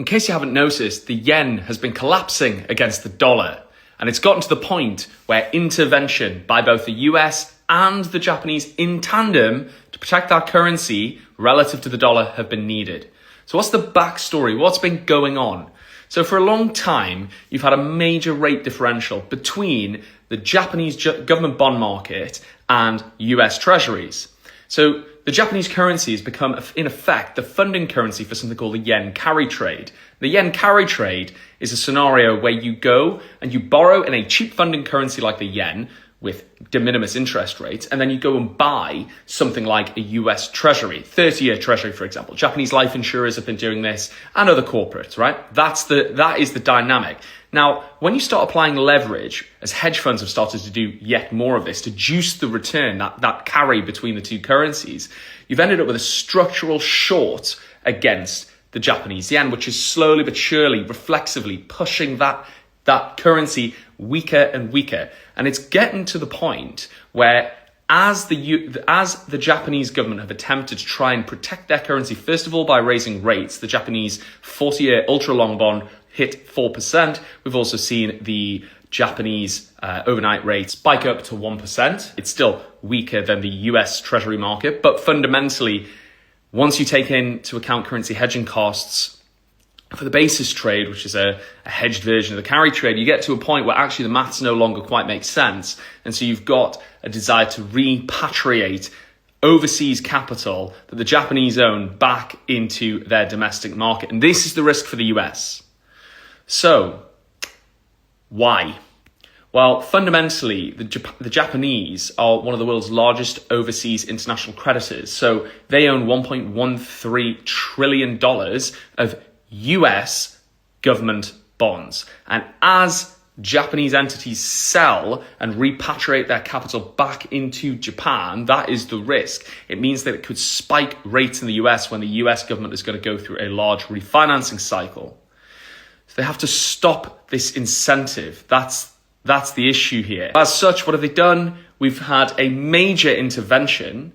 In case you haven't noticed, the yen has been collapsing against the dollar, and it's gotten to the point where intervention by both the US and the Japanese in tandem to protect that currency relative to the dollar have been needed. So what's the backstory? What's been going on? So for a long time, you've had a major rate differential between the Japanese government bond market and US treasuries. So the Japanese currency has become, in effect, the funding currency for something called the yen carry trade. The yen carry trade is a scenario where you go and you borrow in a cheap funding currency like the yen with de minimis interest rates, and then you go and buy something like a US treasury, 30-year treasury, for example. Japanese life insurers have been doing this, and other corporates, right? That is the dynamic. Now, when you start applying leverage, as hedge funds have started to do yet more of this, to juice the return, that carry between the two currencies, you've ended up with a structural short against the Japanese yen, which is slowly but surely, reflexively pushing that currency weaker and weaker. And it's getting to the point where as the Japanese government have attempted to try and protect their currency, first of all, by raising rates, the Japanese 40-year ultra-long bond hit 4%. We've also seen the Japanese overnight rate spike up to 1%. It's still weaker than the US Treasury market, but fundamentally, once you take into account currency hedging costs, for the basis trade, which is a hedged version of the carry trade, you get to a point where actually the maths no longer quite make sense. And so you've got a desire to repatriate overseas capital that the Japanese own back into their domestic market. And this is the risk for the US. So why? Well, fundamentally, the Japanese are one of the world's largest overseas international creditors. So they own $1.13 trillion of US government bonds. And as Japanese entities sell and repatriate their capital back into Japan, that is the risk. It means that it could spike rates in the US when the US government is going to go through a large refinancing cycle. So they have to stop this incentive. That's the issue here. As such, what have they done? We've had a major intervention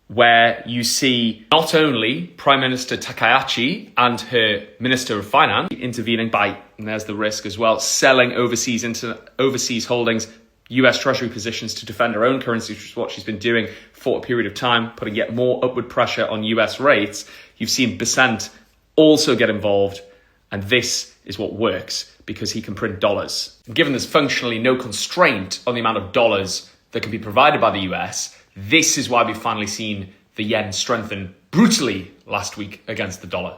where you see not only Prime Minister Takahashi and her Minister of Finance intervening by, and there's the risk as well, selling overseas holdings, US Treasury positions to defend her own currency, which is what she's been doing for a period of time, putting yet more upward pressure on US rates. You've seen Besant also get involved, and this is what works because he can print dollars. And given there's functionally no constraint on the amount of dollars that can be provided by the US, this is why we've finally seen the yen strengthen brutally last week against the dollar.